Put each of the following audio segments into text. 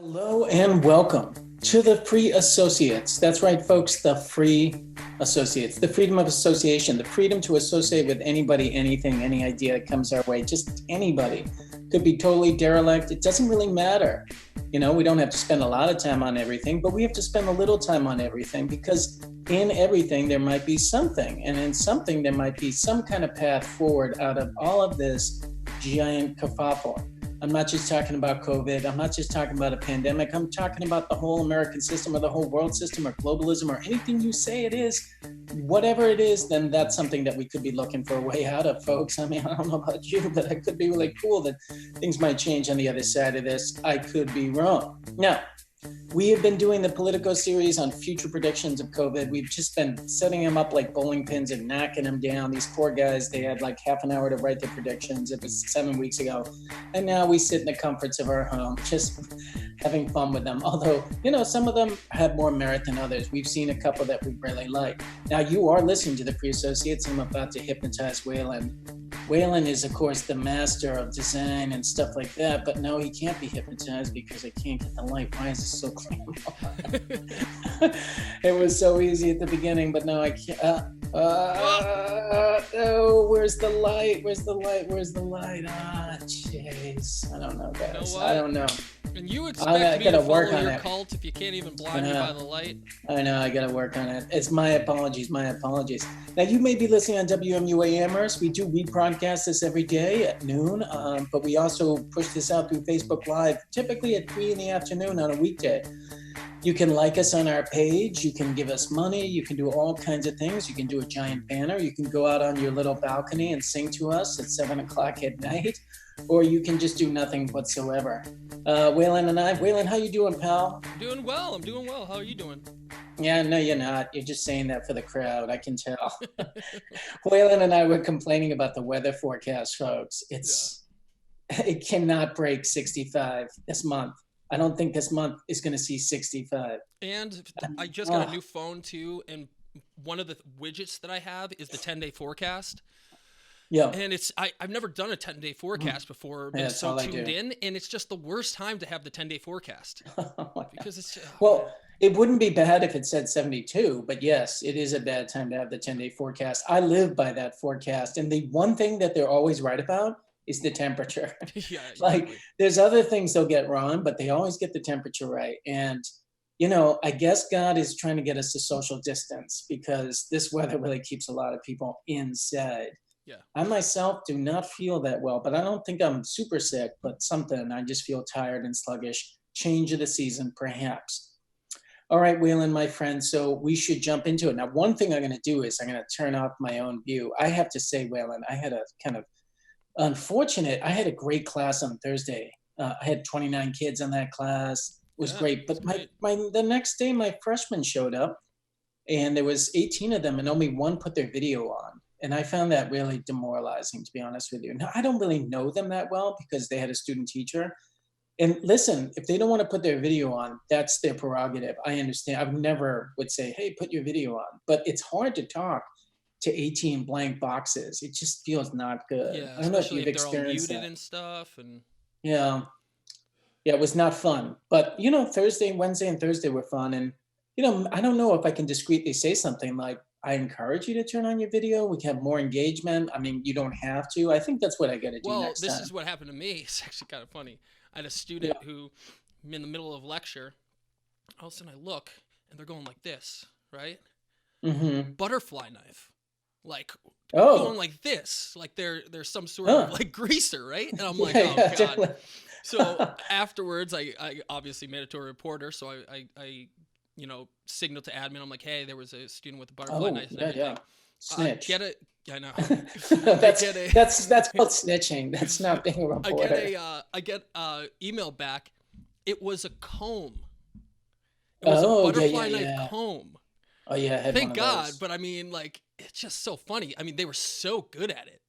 Hello and welcome to the Free Associates. That's right, folks, the Free Associates, the freedom of association, the freedom to associate with anybody, anything, any idea that comes our way, just anybody. Could be totally derelict. It doesn't really matter. You know, we don't have to spend a lot of time on everything, but we have to spend a little time on everything because in everything there might be something, and in something there might be some kind of path forward out of all of this giant kerfuffle. I'm not just talking about COVID. I'm not just talking about a pandemic. I'm talking about the whole American system or the whole world system or globalism or anything you say it is. Whatever it is, then that's something that we could be looking for a way out of, folks. I mean, I don't know about you, but it could be really cool that things might change on the other side of this. I could be wrong. Now, we have been doing the Politico series on future predictions of COVID. We've just been setting them up like bowling pins and knocking them down. These poor guys, they had like half an hour to write their predictions. It was 7 weeks ago. And now we sit in the comforts of our home, just having fun with them. Although, you know, some of them have more merit than others. We've seen a couple that we really like. Now, you are listening to the Free Associates. I'm about to hypnotize Waylon. Waylon is, of course, the master of design and stuff like that, but no, he can't be hypnotized because I can't get the light. Why is it so clear? It was so easy at the beginning, but no, I can't. Oh, where's the light? Where's the light? Where's the light? Jeez. I don't know, guys. I don't know. And you expect me to follow your it. Cult if you can't even blind me by the light? I know, I gotta work on it. It's my apologies. Now, you may be listening on WMUA Amherst. We do rebroadcast this every day at noon, but we also push this out through Facebook Live, typically at 3 in the afternoon on a weekday. You can like us on our page. You can give us money. You can do all kinds of things. You can do a giant banner. You can go out on your little balcony and sing to us at 7 o'clock at night, or you can just do nothing whatsoever. Waylon, how you doing, pal? I'm doing well. How are you doing? Yeah, no, you're not. You're just saying that for the crowd. I can tell. Waylon and I were complaining about the weather forecast, folks. It cannot break 65 this month. I don't think this month is going to see 65. And I just got a new phone too, and one of the widgets that I have is the 10-day forecast. Yeah. And I've never done a 10-day forecast before, been so tuned in, and it's just the worst time to have the 10-day forecast. Because it's it wouldn't be bad if it said 72, but yes, it is a bad time to have the 10-day forecast. I live by that forecast, and the one thing that they're always right about is the temperature. Yeah, exactly. Like, there's other things they'll get wrong, but they always get the temperature right. And, you know, I guess God is trying to get us to social distance because this weather really keeps a lot of people inside. Yeah. I myself do not feel that well, but I don't think I'm super sick, but something. I just feel tired and sluggish. Change of the season, perhaps. All right, Waylon, my friend, so we should jump into it. Now, one thing I'm going to do is I'm going to turn off my own view. I have to say, Waylon, I had a kind of I had a great class on Thursday. I had 29 kids in that class. It was great. But the next day, my freshmen showed up, and there was 18 of them, and only one put their video on. And I found that really demoralizing, to be honest with you. Now, I don't really know them that well because they had a student teacher. And listen, if they don't want to put their video on, that's their prerogative. I understand. I never would say, hey, put your video on. But it's hard to talk to 18 blank boxes. It just feels not good. Yeah, I don't know if you've they're all experienced muted that. and stuff. And Yeah, it was not fun. But, you know, Wednesday and Thursday were fun. And, you know, I don't know if I can discreetly say something like, I encourage you to turn on your video. We can have more engagement. I mean, you don't have to. I think that's what I got to do next time. Well, this is what happened to me. It's actually kind of funny. I had a student who, I'm in the middle of lecture, all of a sudden I look, and they're going like this, right? Mm-hmm. Butterfly knife. Like, going like this. Like they're some sort of like greaser, right? And I'm like, God. Definitely. So afterwards, I obviously made it to a reporter, so I you know, signaled to admin. I'm like, hey, there was a student with a butterfly knife. Yeah. Snitch. Get it? Yeah, I know. that's called snitching. That's not being a reporter. I get email back. It was a comb. It was a butterfly knife comb. Oh yeah, I had Thank one of God. those. But I mean, like, it's just so funny. I mean, they were so good at it.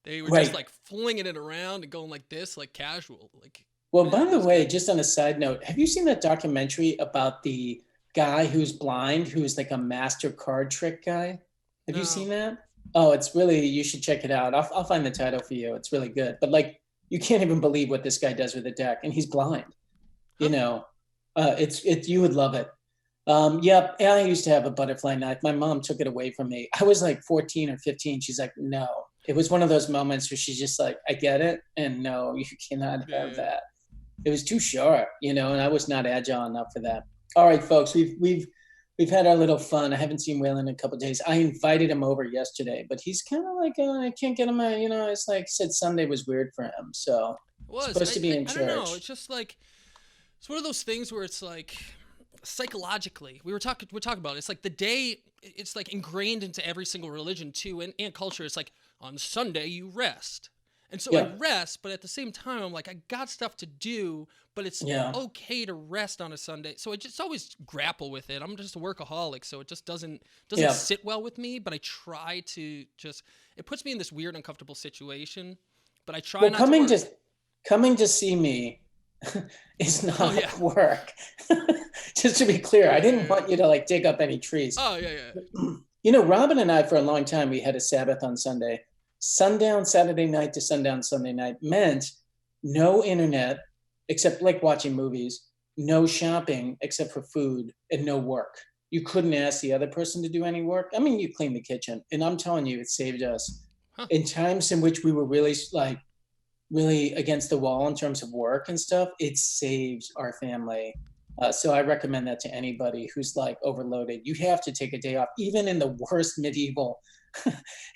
They were just like flinging it around and going like this, like casual. Like. Well, by the way, just on a side note, have you seen that documentary about the guy who's blind, who's like a master card trick guy? Have you seen that? Oh, it's really, you should check it out. I'll find the title for you. It's really good. But like, you can't even believe what this guy does with a deck, and he's blind. You know, you would love it. Yep. I used to have a butterfly knife. My mom took it away from me. I was like 14 or 15. She's like, no. It was one of those moments where she's just like, I get it. And no, you cannot have that. It was too sharp, and I was not agile enough for that. All right, folks, we've had our little fun. I haven't seen Waylon in a couple of days. I invited him over yesterday, but he's kind of like, I can't get him. It's like I said, Sunday was weird for him. So supposed to be in church. I don't know. It's just like, it's one of those things where it's like, psychologically, we're talking about it. It's like the day, it's like ingrained into every single religion too, and culture. It's like on Sunday you rest. And so I rest, but at the same time, I'm like, I got stuff to do, but it's okay to rest on a Sunday. So I just always grapple with it. I'm just a workaholic, so it just doesn't sit well with me, but I try to it puts me in this weird, uncomfortable situation, but I try not to coming to see me is not work. Just to be clear, I didn't want you to like dig up any trees. Oh, yeah. Robin and I, for a long time, we had a Sabbath on Sunday. Sundown Saturday night to sundown Sunday night meant no internet except like watching movies, no shopping except for food, and no work. You couldn't ask the other person to do any work. I mean, you clean the kitchen, and I'm telling you, it saved us in times in which we were really against the wall in terms of work and stuff. It saved our family. So I recommend that to anybody who's like overloaded. You have to take a day off, even in the worst medieval,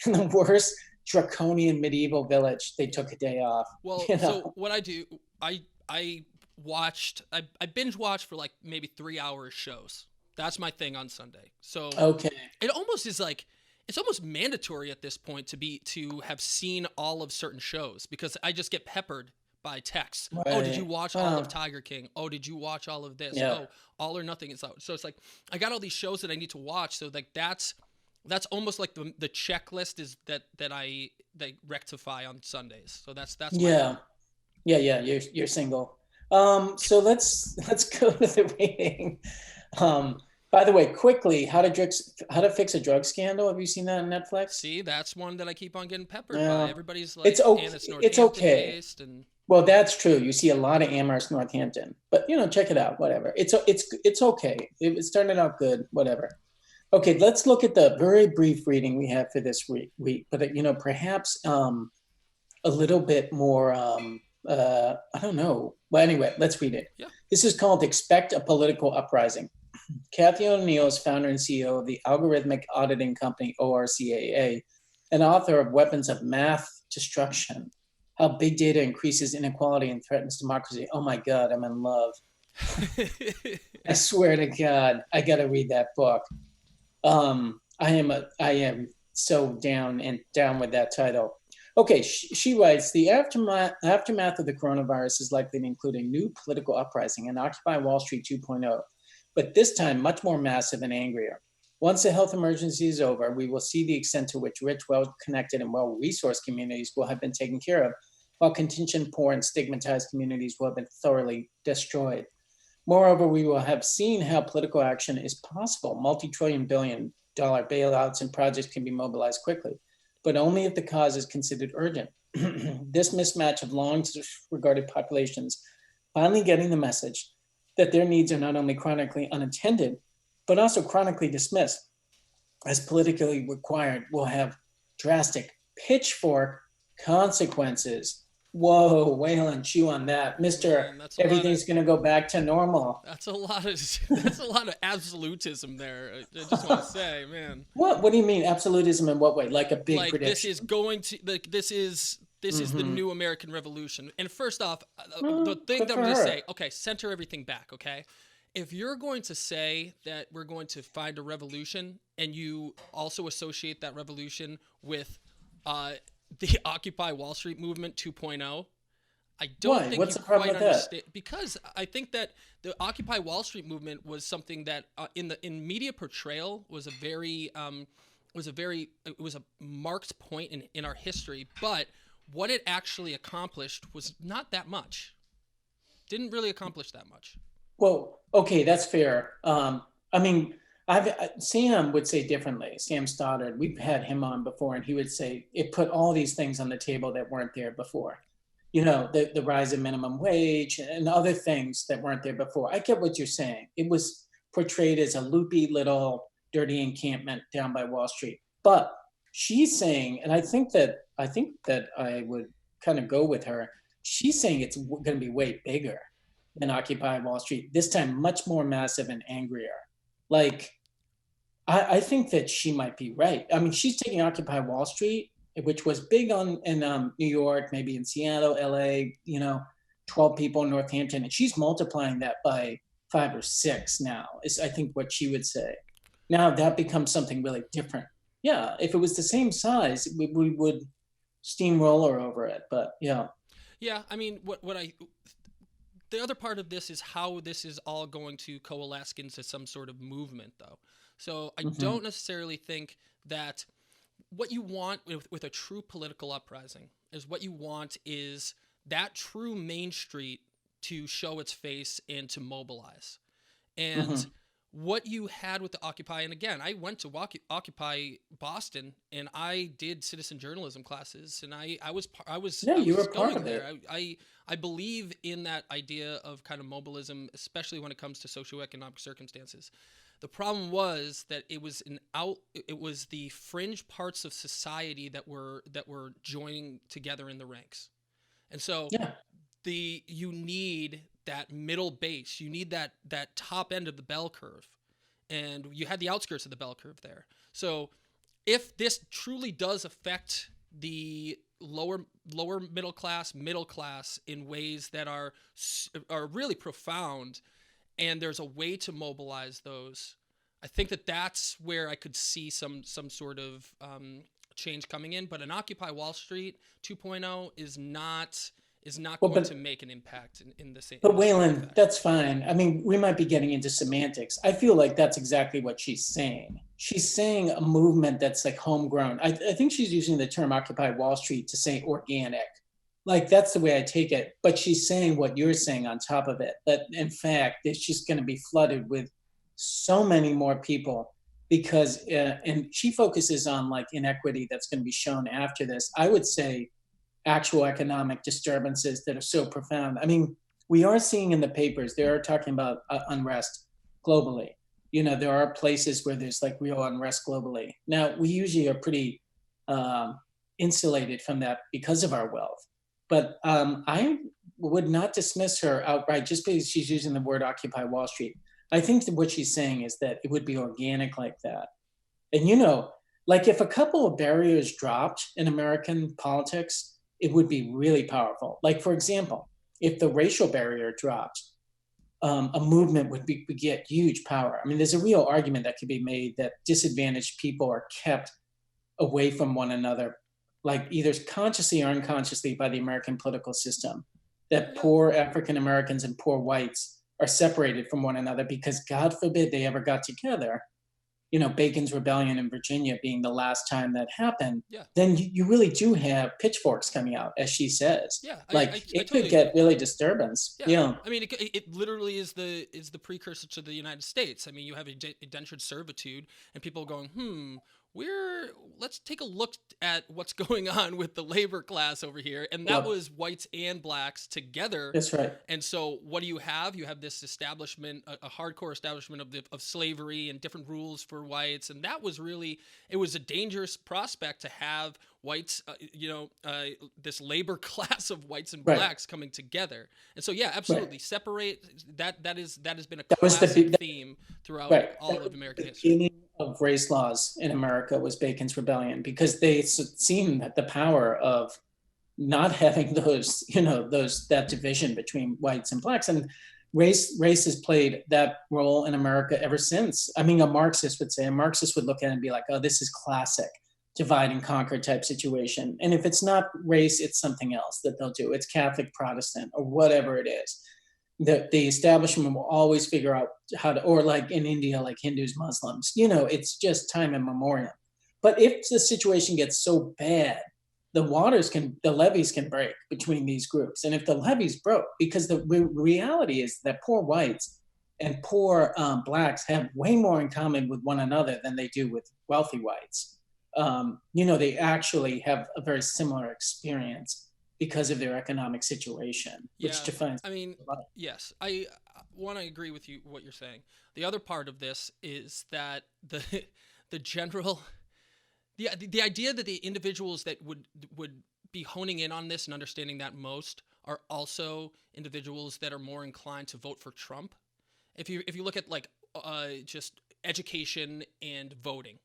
in the worst draconian medieval village. They took a day off. Well, so what I do, I binge watched for like maybe 3 hours shows. That's my thing on Sunday. So it almost is like, it's almost mandatory at this point to have seen all of certain shows, because I just get peppered by texts. Right. Oh, did you watch all of Tiger King? Oh, did you watch all of this? Oh, All or Nothing is out. So it's like, I got all these shows that I need to watch. So like that's almost like the checklist is that I rectify on Sundays. So that's yeah. You're single. So let's go to the reading. By the way, quickly, how to fix a drug scandal. Have you seen that on Netflix? See, that's one that I keep on getting peppered by. Everybody's like, it's okay. Well, that's true. You see a lot of Amherst, Northampton, but check it out. Whatever. It's okay. It started out good. Whatever. Okay, let's look at the very brief reading we have for this week. But perhaps a little bit more. I don't know. Well, anyway, let's read it. Yeah. This is called "Expect a Political Uprising." Kathy O'Neill is founder and CEO of the algorithmic auditing company ORCAA, and author of Weapons of Math Destruction: How Big Data Increases Inequality and Threatens Democracy. Oh my God, I'm in love. I swear to God, I got to read that book. I am so down with that title. Okay, she writes, the aftermath of the coronavirus is likely to include a new political uprising and Occupy Wall Street 2.0, but this time much more massive and angrier. Once the health emergency is over, we will see the extent to which rich, well-connected, and well-resourced communities will have been taken care of, while contingent, poor, and stigmatized communities will have been thoroughly destroyed. Moreover, we will have seen how political action is possible. Multi-trillion billion-dollar bailouts and projects can be mobilized quickly, but only if the cause is considered urgent. This mismatch of long regarded populations finally getting the message that their needs are not only chronically unattended, but also chronically dismissed as politically required will have drastic pitchfork consequences. Whoa, Waylon, chew on that. Mister, everything's going to go back to normal. That's a lot of absolutism there. I just want to say, man. What do you mean absolutism in what way? Like a big prediction? This is going to, this is the new American Revolution. And first off, the thing that I'm going to say, okay, center everything back, okay? If you're going to say that we're going to find a revolution and you also associate that revolution with the Occupy Wall Street movement 2.0, I don't think you quite understand. Because I think that the Occupy Wall Street movement was something that in media portrayal was a marked point in our history, but what it actually accomplished was not that much. Didn't really accomplish that much. Well, okay, that's fair. I mean, Sam would say differently. Sam Stoddard, we've had him on before, and he would say it put all these things on the table that weren't there before. the rise of minimum wage and other things that weren't there before. I get what you're saying. It was portrayed as a loopy little dirty encampment down by Wall Street. But she's saying, and I think that I would kind of go with her. She's saying it's going to be way bigger than Occupy Wall Street. This time, much more massive and angrier. Like, I think that she might be right. I mean, she's taking Occupy Wall Street, which was big in New York, maybe in Seattle, LA, 12 people in Northampton, and she's multiplying that by 5 or 6 now, is I think what she would say. Now that becomes something really different. Yeah, if it was the same size, we would steamroller over it, but yeah. Yeah, I mean, the other part of this is how this is all going to coalesce into some sort of movement, though. So I don't necessarily think that what you want with a true political uprising is what you want is that true Main Street to show its face and to mobilize. And what you had with the Occupy, and again, I went to Occupy Boston and I did citizen journalism classes, and I was you were part of there. I believe in that idea of kind of mobilism, especially when it comes to socioeconomic circumstances. The problem was that it was the fringe parts of society that were joining together in the ranks. And so you need that middle base. You need that top end of the bell curve. And you had the outskirts of the bell curve there. So if this truly does affect the lower middle class in ways that are really profound, and there's a way to mobilize those, I think that's where I could see some sort of change coming in. But an Occupy Wall Street 2.0 is not going to make an impact in the same. But Waylon, that's fine. I mean, we might be getting into semantics. I feel like that's exactly what she's saying. She's saying a movement that's like homegrown. I think she's using the term Occupy Wall Street to say organic. Like, that's the way I take it. But she's saying what you're saying on top of it, that in fact, it's just going to be flooded with so many more people because, and she focuses on like inequity that's going to be shown after this. I would say actual economic disturbances that are so profound. I mean, we are seeing in the papers, they are talking about unrest globally. There are places where there's like real unrest globally. Now, we usually are pretty insulated from that because of our wealth. But I would not dismiss her outright just because she's using the word Occupy Wall Street. I think that what she's saying is that it would be organic like that. And, like if a couple of barriers dropped in American politics, it would be really powerful. Like, for example, if the racial barrier dropped, a movement would get huge power. I mean, there's a real argument that could be made that disadvantaged people are kept away from one another, like either consciously or unconsciously by the American political system, that poor African Americans and poor whites are separated from one another because God forbid they ever got together. Bacon's Rebellion in Virginia being the last time that happened, then you really do have pitchforks coming out, as she says. Yeah, it could get really disturbance. Yeah. I mean, it literally is the precursor to the United States. I mean, you have indentured servitude, and people going, let's take a look at what's going on with the labor class over here. And that was whites and blacks together. That's right. And so what do you have? You have this establishment, a hardcore establishment of slavery and different rules for whites. And that was it was a dangerous prospect to have whites, this labor class of whites and blacks coming together. And so, yeah, absolutely. Separate that has been a classic theme throughout all of American history. Of race laws in America was Bacon's Rebellion, because they seen that the power of not having that division between whites and blacks, and race has played that role in America ever since. I mean, a Marxist would look at it and be like, oh, this is classic divide and conquer type situation. And if it's not race, it's something else that they'll do. It's Catholic, Protestant, or whatever it is. The establishment will always figure out how to, or like in India, like Hindus, Muslims, it's just time immemorial. But if the situation gets so bad, the levees can break between these groups. And if the levees broke, because the reality is that poor whites and poor blacks have way more in common with one another than they do with wealthy whites. They actually have a very similar experience because of their economic situation, which defines. I mean, yes, I want to agree with you what you're saying. The other part of this is that the general the idea that the individuals that would be honing in on this and understanding that most are also individuals that are more inclined to vote for Trump. If you look at like just education and voting,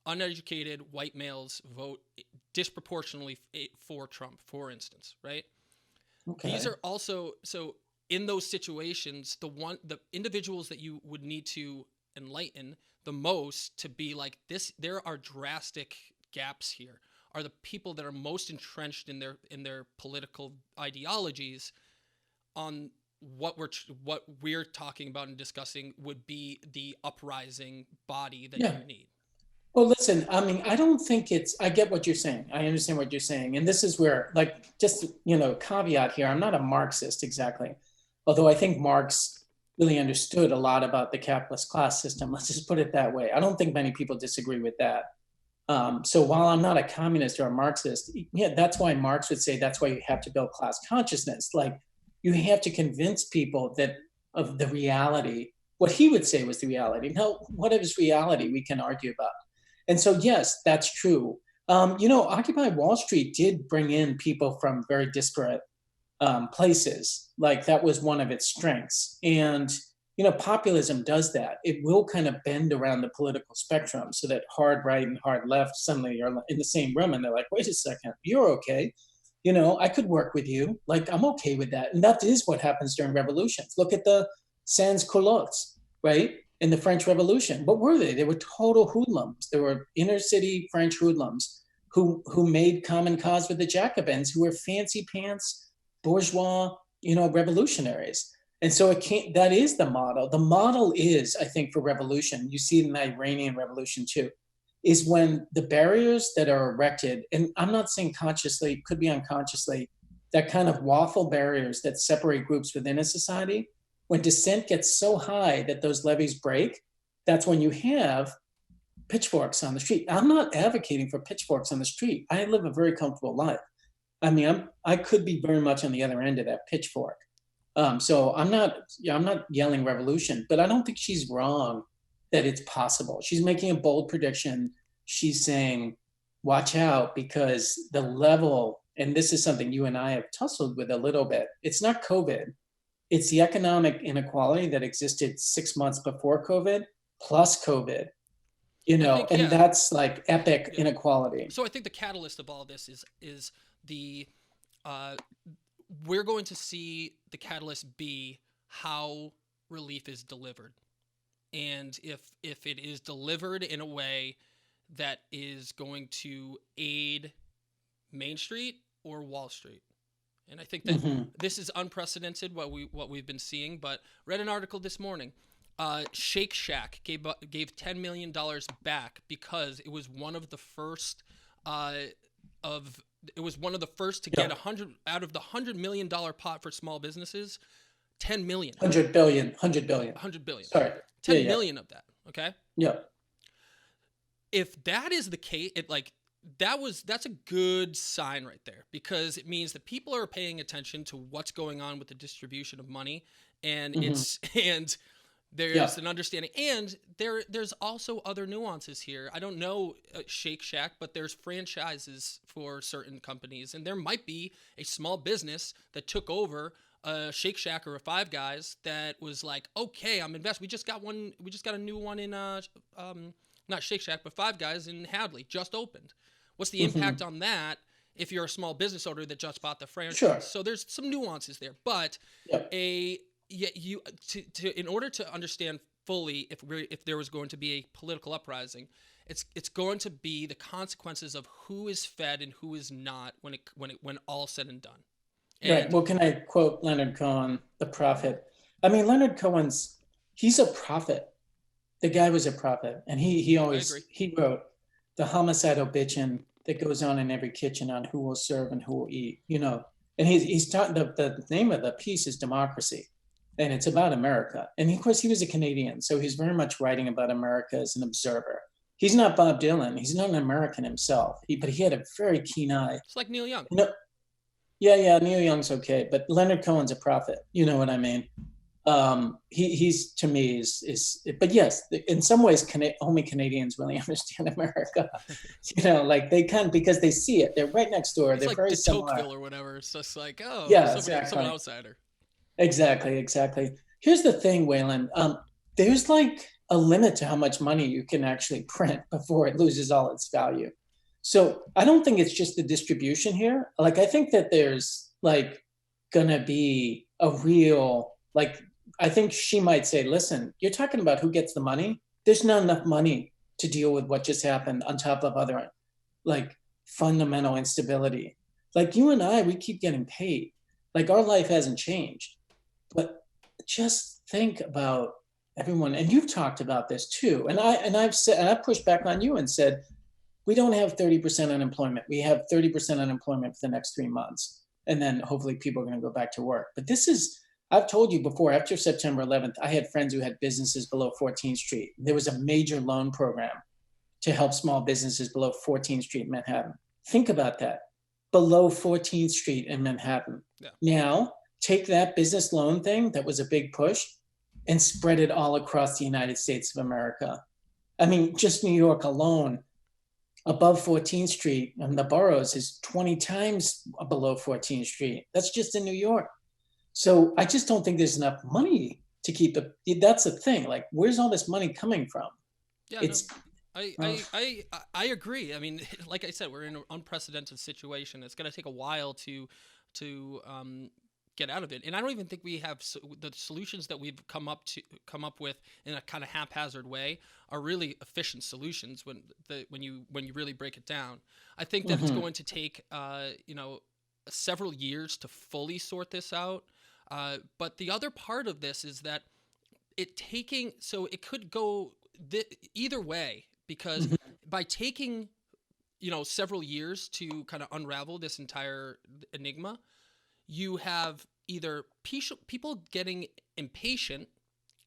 uneducated white males vote disproportionately for Trump, for instance, right? Okay. These are also, so in those situations, the individuals that you would need to enlighten the most to be like this, there are drastic gaps here, are the people that are most entrenched in their political ideologies. On what we're talking about and discussing would be the uprising body that you need. Well, listen, I mean, I don't think I get what you're saying. I understand what you're saying. And this is where, like, just, caveat here, I'm not a Marxist exactly. Although I think Marx really understood a lot about the capitalist class system. Let's just put it that way. I don't think many people disagree with that. So while I'm not a communist or a Marxist, that's why Marx would say that's why you have to build class consciousness. Like, you have to convince people of the reality, what he would say was the reality. Now, what is reality we can argue about? And so, yes, that's true. Occupy Wall Street did bring in people from very disparate places. Like, that was one of its strengths. And, populism does that. It will kind of bend around the political spectrum so that hard right and hard left suddenly are in the same room and they're like, wait a second, you're okay. I could work with you. Like, I'm okay with that. And that is what happens during revolutions. Look at the sans-culottes, right? In the French Revolution. What were they? They were total hoodlums. They were inner city French hoodlums who made common cause with the Jacobins, who were fancy pants, bourgeois, revolutionaries. And so that is the model. The model is, I think, for revolution, you see it in the Iranian Revolution too, is when the barriers that are erected, and I'm not saying consciously, could be unconsciously, that kind of waffle barriers that separate groups within a society, when dissent gets so high that those levees break, that's when you have pitchforks on the street. I'm not advocating for pitchforks on the street. I live a very comfortable life. I mean, I could be very much on the other end of that pitchfork. So I'm not yelling revolution, but I don't think she's wrong that it's possible. She's making a bold prediction. She's saying, watch out, because the level, and this is something you and I have tussled with a little bit, it's not COVID. It's the economic inequality that existed 6 months before COVID plus COVID, and that's like epic inequality. So I think the catalyst of all this is the we're going to see the catalyst be how relief is delivered. And if it is delivered in a way that is going to aid Main Street or Wall Street. And I think that this is unprecedented, what we've been seeing. But read an article this morning. Shake Shack gave $10 million back because it was one of the first to get 100 out of the $100 million pot for small businesses. 10 million. 100 billion. Sorry. 10 million of that. Okay. Yeah. If that is the case, that's a good sign right there, because it means that people are paying attention to what's going on with the distribution of money, and there's an understanding, and there's also other nuances here. I don't know Shake Shack, but there's franchises for certain companies, and there might be a small business that took over a Shake Shack or a Five Guys that was like, okay, I'm invested. We just got a new one in not Shake Shack, but Five Guys in Hadley just opened. What's the impact on that if you're a small business owner that just bought the franchise? Sure. So there's some nuances there, but in order to understand fully if there was going to be a political uprising, it's going to be the consequences of who is fed and who is not when all said and done. Right. Well, can I quote Leonard Cohen, the prophet? I mean, Leonard Cohen's, he's a prophet. The guy was a prophet, and he wrote the homicidal bitchin' that goes on in every kitchen on who will serve and who will eat, And he's talking, the name of the piece is Democracy, and it's about America. And of course, he was a Canadian, so he's very much writing about America as an observer. He's not Bob Dylan. He's not an American himself, but he had a very keen eye. It's like Neil Young. Yeah. Neil Young's okay, but Leonard Cohen's a prophet. You know what I mean? He's to me but yes, in some ways, only Canadians really understand America. Like they can because they see it. They're right next door. It's They're like very de similar. Tocqueville or whatever. It's just like, oh, Yeah, someone exactly. outsider. Exactly. Here's the thing, Waylon. There's like a limit to how much money you can actually print before it loses all its value. So I don't think it's just the distribution here. Like I think that there's like gonna be a real like I think she might say, listen, you're talking about who gets the money. There's not enough money to deal with what just happened on top of other like fundamental instability. Like you and I, we keep getting paid. Like our life hasn't changed. But just think about everyone, and you've talked about this too. I've said, and I pushed back on you and said, we don't have 30% unemployment. We have 30% unemployment for the next 3 months. And then hopefully people are going to go back to work. But I've told you before, after September 11th, I had friends who had businesses below 14th Street. There was a major loan program to help small businesses below 14th Street in Manhattan. Think about that. Below 14th Street in Manhattan. Yeah. Now, take that business loan thing that was a big push and spread it all across the United States of America. I mean, just New York alone, above 14th Street and the boroughs is 20 times below 14th Street. That's just in New York. So I just don't think there's enough money to keep it. That's the thing. Like, where's all this money coming from? Yeah, I agree. I mean, like I said, we're in an unprecedented situation. It's going to take a while to get out of it. And I don't even think we have the solutions that we've come up with in a kind of haphazard way are really efficient solutions when you really break it down. I think that it's going to take several years to fully sort this out. But the other part of this is that it could go either way, because by taking several years to kind of unravel this entire enigma, you have either people getting impatient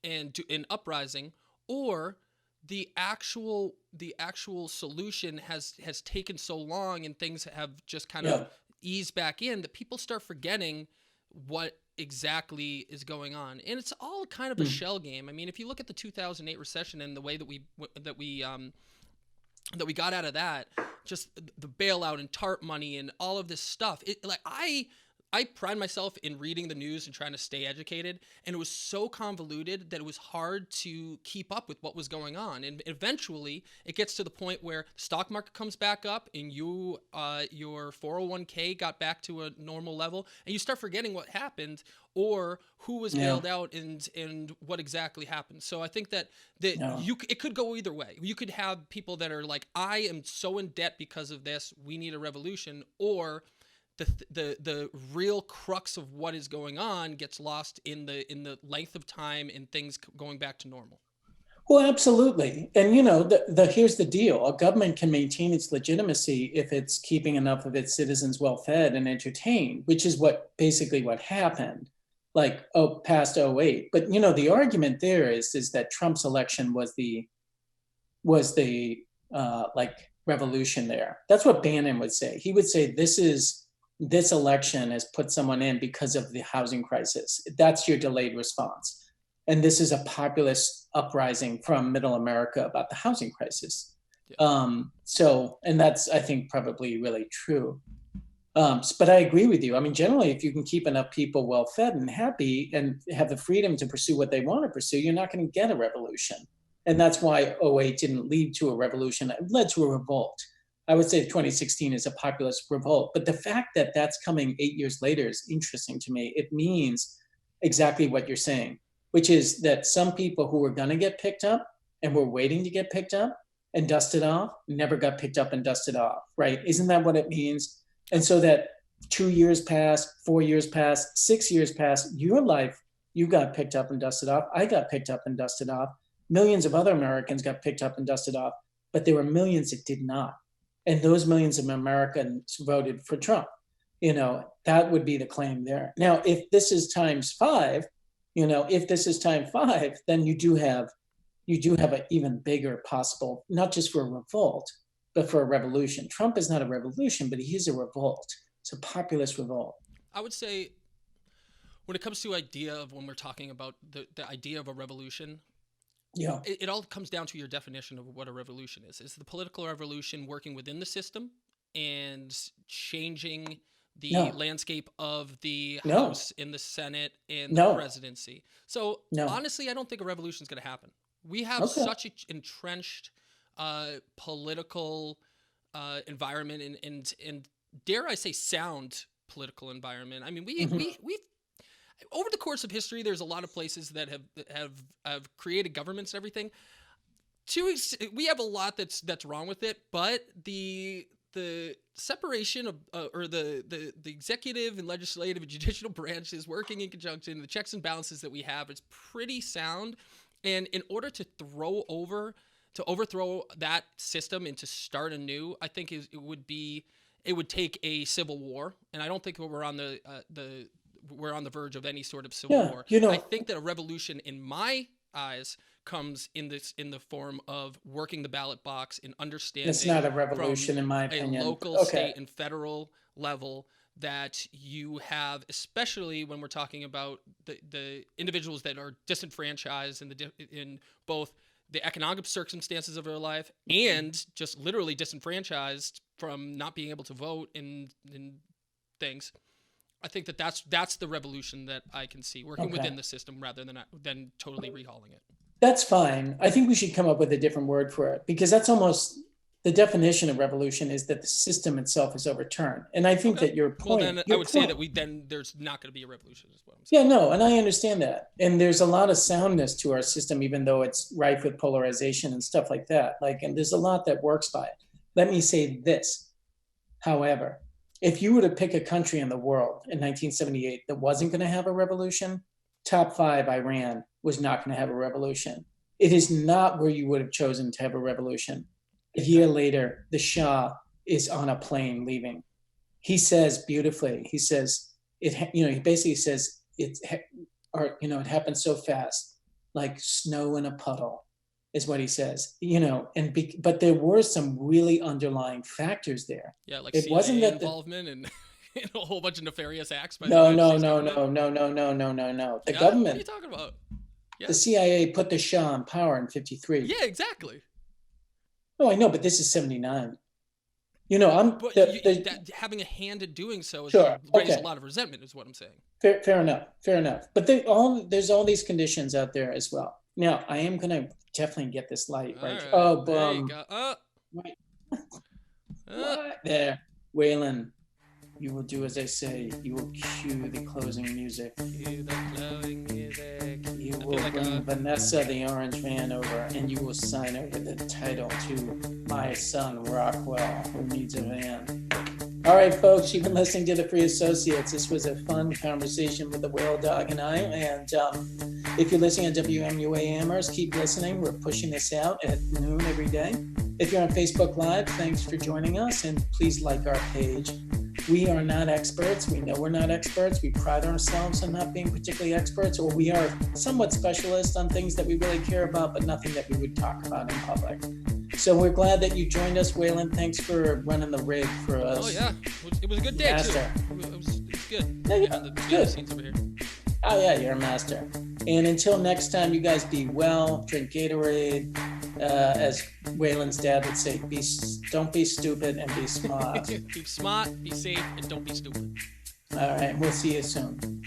and in uprising, or the actual solution has taken so long and things have just kind of eased back in that people start forgetting what exactly is going on. And it's all kind of a shell game. I mean, if you look at the 2008 recession and the way that we got out of that, just the bailout and TARP money and all of this stuff, I pride myself in reading the news and trying to stay educated, and it was so convoluted that it was hard to keep up with what was going on. And eventually, it gets to the point where the stock market comes back up, and your 401k got back to a normal level, and you start forgetting what happened or who was bailed out and what exactly happened. So I think that it could go either way. You could have people that are like, I am so in debt because of this, we need a revolution, or the real crux of what is going on gets lost in the length of time and things going back to normal. Well, absolutely. And here's the deal. A government can maintain its legitimacy if it's keeping enough of its citizens well fed and entertained, which is basically what happened, like past 2008. But the argument there is that Trump's election was the revolution there. That's what Bannon would say. He would say this election has put someone in because of the housing crisis. That's your delayed response. And this is a populist uprising from middle America about the housing crisis. Yeah. And that's, I think, probably really true. But I agree with you. I mean, generally, if you can keep enough people well fed and happy and have the freedom to pursue what they want to pursue, you're not going to get a revolution. And that's why 2008 didn't lead to a revolution. It led to a revolt. I would say 2016 is a populist revolt. But the fact that that's coming 8 years later is interesting to me. It means exactly what you're saying, which is that some people who were going to get picked up and were waiting to get picked up and dusted off never got picked up and dusted off, right? Isn't that what it means? And so that 2 years passed, 4 years passed, 6 years passed, your life, you got picked up and dusted off. I got picked up and dusted off. Millions of other Americans got picked up and dusted off, but there were millions that did not. And those millions of Americans voted for Trump. That would be the claim there. Now, if this is times five, then you do have an even bigger possible, not just for a revolt, but for a revolution. Trump is not a revolution, but he is a revolt. It's a populist revolt. I would say when it comes to idea of when we're talking about the idea of a revolution, yeah, it all comes down to your definition of what a revolution is. Is the political revolution working within the system and changing the landscape of the House and the Senate and the presidency? So honestly, I don't think a revolution is going to happen. We have such an entrenched political environment and dare I say sound political environment. I mean, we've over the course of history, there's a lot of places that have created governments and everything. We have a lot that's wrong with it, but the separation of or the executive and legislative and judicial branches working in conjunction, the checks and balances that we have is pretty sound. And in order to overthrow that system and to start anew, I think it would take a civil war, and I don't think we're on the verge of any sort of civil war. I think that a revolution, in my eyes, comes in the form of working the ballot box and understanding. It's not a revolution, in my opinion. A local, state, and federal level that you have, especially when we're talking about the individuals that are disenfranchised in both the economic circumstances of their life and just literally disenfranchised from not being able to vote in things. I think that's the revolution that I can see, working within the system rather than totally rehauling it. That's fine. I think we should come up with a different word for it, because that's almost the definition of revolution is that the system itself is overturned. And I think that your point. Well, then I would say that there's not going to be a revolution, is what I'm saying. Yeah, no, and I understand that. And there's a lot of soundness to our system, even though it's rife with polarization and stuff like that. And there's a lot that works by it. Let me say this, however. If you were to pick a country in the world in 1978 that wasn't going to have a revolution, top 5, Iran was not going to have a revolution. It is not where you would have chosen to have a revolution. A year later, the Shah is on a plane leaving. He says beautifully, he says, he basically says, it happened so fast, like snow in a puddle. Is what he says, but there were some really underlying factors there. Yeah, like it CIA wasn't that involvement and a whole bunch of nefarious acts. No. The government. What are you talking about? Yeah. The CIA put the Shah in power in 1953. Yeah, exactly. No, I know, but this is 1979. Having a hand in doing so is raise a lot of resentment, is what I'm saying. Fair enough. But there's all these conditions out there as well. Now, I am going to definitely get this light right. Oh, boom. What? There. Waylon, you will do as I say. You will cue the closing music. You will bring Vanessa the Orange Man over, and you will sign over the title to My Son Rockwell, Who Needs a Van. All right, folks, you've been listening to the Free Associates. This was a fun conversation with the Whale Dog and I. And if you're listening on WMUA Amherst, keep listening. We're pushing this out at noon every day. If you're on Facebook Live, thanks for joining us. And please like our page. We are not experts. We know we're not experts. We pride ourselves on not being particularly experts, or we are somewhat specialists on things that we really care about, but nothing that we would talk about in public. So we're glad that you joined us, Waylon. Thanks for running the rig for us. Oh, yeah. It was a good day, master. Too. It was good. Yeah, good. Scenes over here. Oh, yeah, you're a master. And until next time, you guys be well, drink Gatorade. As Waylon's dad would say, don't be stupid and be smart. Be smart, be safe, and don't be stupid. All right, we'll see you soon.